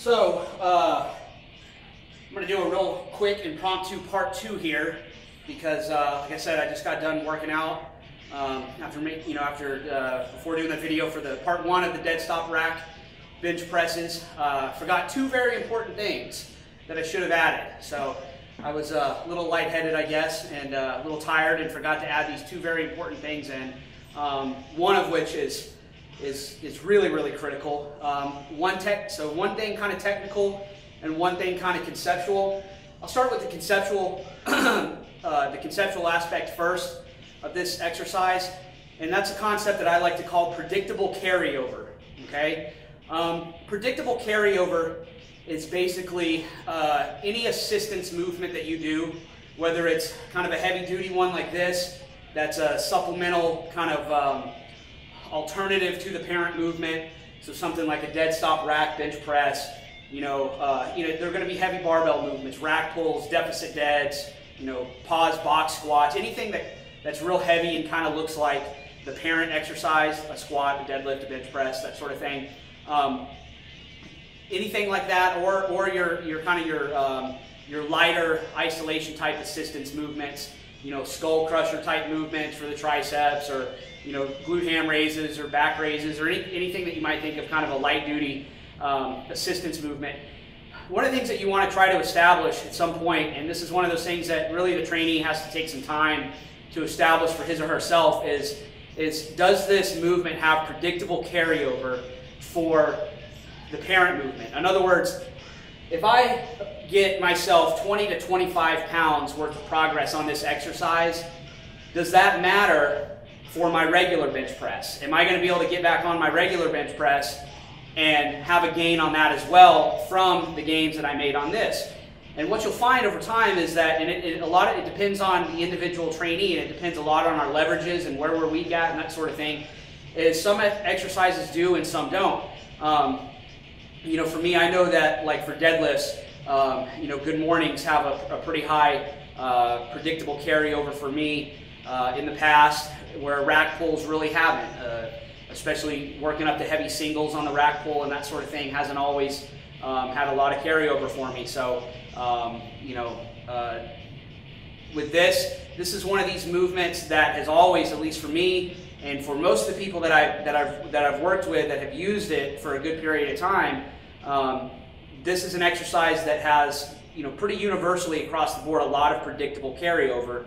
I'm going to do a real quick impromptu part 2 here because, like I said, I just got done working out before doing the video for the part 1 of the dead stop rack bench presses. Forgot 2 very important things that I should have added. So I was a little lightheaded, I guess, and a little tired, and forgot to add these 2 very important things in. One of which is really, really critical. One thing kind of technical and one thing kind of conceptual. I'll start with the conceptual, aspect first of this exercise, and that's a concept that I like to call predictable carryover. Okay, predictable carryover is basically any assistance movement that you do, whether it's kind of a heavy-duty one like this, that's a supplemental kind of alternative to the parent movement. So something like a dead stop rack bench press. There are going to be heavy barbell movements, rack pulls, deficit deads, pause box squats, anything that's real heavy and kind of looks like the parent exercise, a squat, a deadlift, a bench press, that sort of thing. Anything like that, or your lighter isolation type assistance movements, skull crusher type movements for the triceps, or glute ham raises or back raises, or anything that you might think of kind of a light duty assistance movement. One of the things that you want to try to establish at some point, and this is one of those things that really the trainee has to take some time to establish for his or herself, is does this movement have predictable carryover for the parent movement? In other words, if I get myself 20 to 25 pounds worth of progress on this exercise, does that matter for my regular bench press? Am I going to be able to get back on my regular bench press and have a gain on that as well from the gains that I made on this? And what you'll find over time is that, and it depends on the individual trainee, and it depends a lot on our leverages and where we're weak at and that sort of thing, is some exercises do and some don't. For me, I know that, like for deadlifts, good mornings have a pretty high predictable carryover for me in the past, where rack pulls really haven't. Especially working up to heavy singles on the rack pull and that sort of thing hasn't always had a lot of carryover for me. So, with this is one of these movements that has always, at least for me, and for most of the people that I've worked with that have used it for a good period of time, this is an exercise that has, pretty universally across the board, a lot of predictable carryover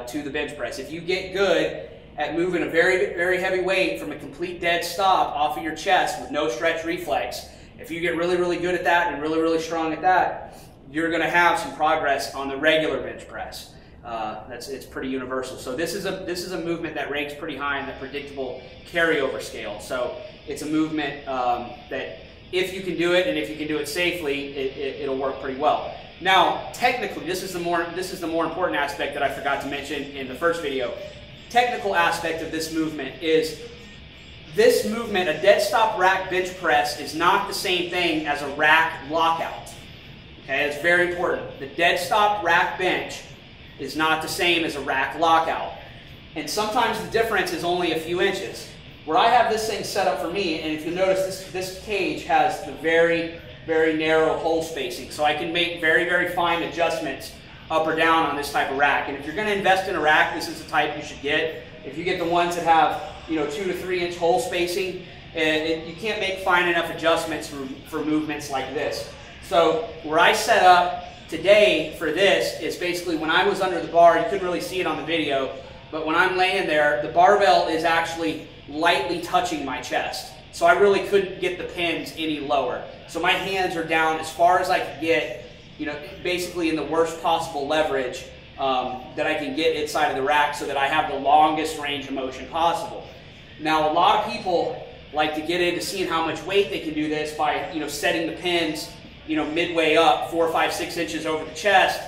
to the bench press. If you get good at moving a very, very heavy weight from a complete dead stop off of your chest with no stretch reflex, if you get really, really good at that and really, really strong at that, you're going to have some progress on the regular bench press. It's pretty universal. So this is a movement that ranks pretty high in the predictable carryover scale. So it's a movement that if you can do it, and if you can do it safely, it'll work pretty well. Now, technically, this is the more important aspect that I forgot to mention in the first video. Technical aspect of this movement is this movement, a dead stop rack bench press, is not the same thing as a rack lockout. Okay, it's very important. The dead stop rack bench is not the same as a rack lockout. And sometimes the difference is only a few inches. Where I have this thing set up for me, and if you notice, this cage has the very, very narrow hole spacing, so I can make very, very fine adjustments up or down on this type of rack. And if you're going to invest in a rack, this is the type you should get. If you get the ones that have 2 to 3 inch hole spacing, you can't make fine enough adjustments for movements like this. So where I set up today for this is basically when I was under the bar, you couldn't really see it on the video, but when I'm laying there, the barbell is actually lightly touching my chest. So I really couldn't get the pins any lower. So my hands are down as far as I could get, basically in the worst possible leverage that I can get inside of the rack, so that I have the longest range of motion possible. Now, a lot of people like to get into seeing how much weight they can do this by, setting the pins, midway up 4, 5, 6 inches over the chest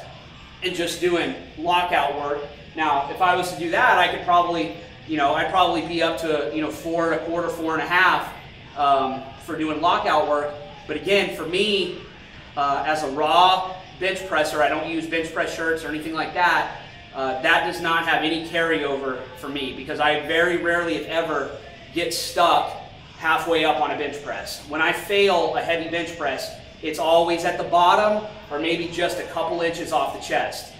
and just doing lockout work. Now, if I was to do that, I could probably, I'd probably be up to, 4 1/4, 4 1/2 for doing lockout work. But again, for me, as a raw bench presser, I don't use bench press shirts or anything like that. That does not have any carryover for me, because I very rarely, if ever, get stuck halfway up on a bench press. When I fail a heavy bench press, it's always at the bottom or maybe just a couple inches off the chest.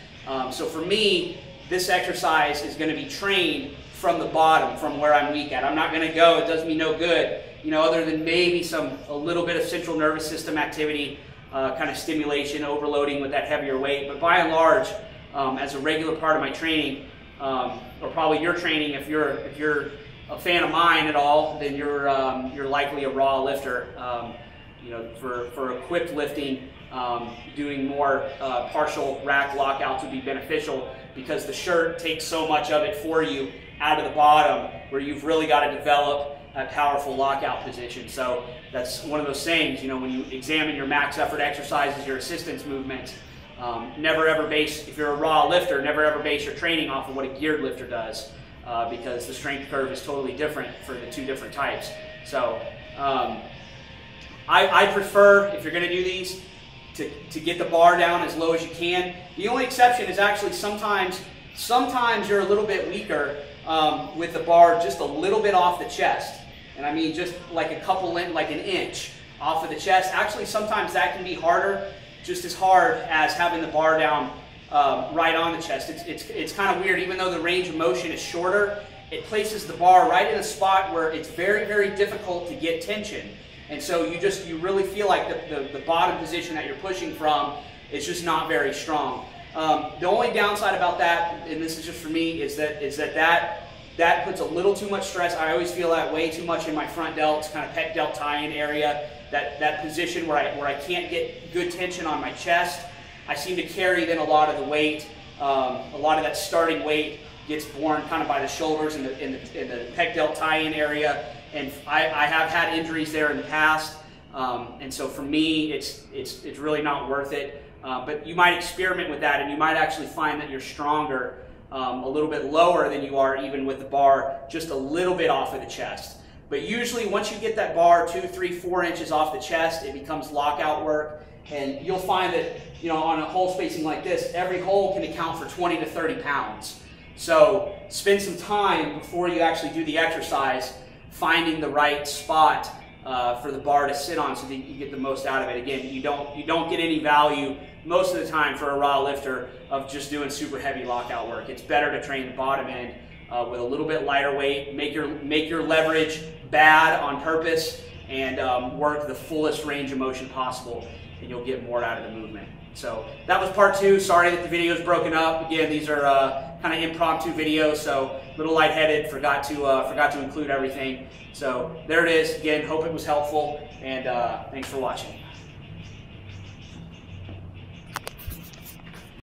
So for me, this exercise is going to be trained from the bottom, from where I'm weak at. I'm not going to go, it does me no good, you know, other than maybe a little bit of central nervous system activity, kind of stimulation, overloading with that heavier weight. But by and large, as a regular part of my training, or probably your training, if you're a fan of mine at all, then you're likely a raw lifter. You know, for equipped lifting, doing more partial rack lockouts would be beneficial, because the shirt takes so much of it for you out of the bottom, where you've really got to develop a powerful lockout position. So that's one of those things, you know, when you examine your max effort exercises, your assistance movements, never ever base, if you're a raw lifter, never ever base your training off of what a geared lifter does, because the strength curve is totally different for the two different types. So I prefer, if you're going to do these, to get the bar down as low as you can. The only exception is actually sometimes you're a little bit weaker with the bar just a little bit off the chest. And I mean just like like an inch off of the chest. Actually, sometimes that can be harder, just as hard as having the bar down right on the chest. It's kind of weird, even though the range of motion is shorter, it places the bar right in a spot where it's very, very difficult to get tension. And so you really feel like the bottom position that you're pushing from is just not very strong. The only downside about that, and this is just for me, is that puts a little too much stress. I always feel that way too much in my front delts, kind of pec delt tie-in area. That position where I can't get good tension on my chest. I seem to carry then a lot of the weight. A lot of that starting weight gets borne kind of by the shoulders in the pec delt tie-in area. And I have had injuries there in the past, and so for me, it's really not worth it. But you might experiment with that, and you might actually find that you're stronger a little bit lower than you are even with the bar just a little bit off of the chest. But usually, once you get that bar 2, 3, 4 inches off the chest, it becomes lockout work, and you'll find that, you know, on a hole spacing like this, every hole can account for 20 to 30 pounds. So spend some time before you actually do the exercise finding the right spot for the bar to sit on, so that you get the most out of it. Again, you don't get any value most of the time for a raw lifter of just doing super heavy lockout work. It's better to train the bottom end with a little bit lighter weight, make your leverage bad on purpose, and work the fullest range of motion possible, and you'll get more out of the movement. So that was part 2. Sorry that the video is broken up. Again, these are kind of impromptu videos, so a little lightheaded. Forgot to include everything. So there it is. Again, hope it was helpful, and thanks for watching.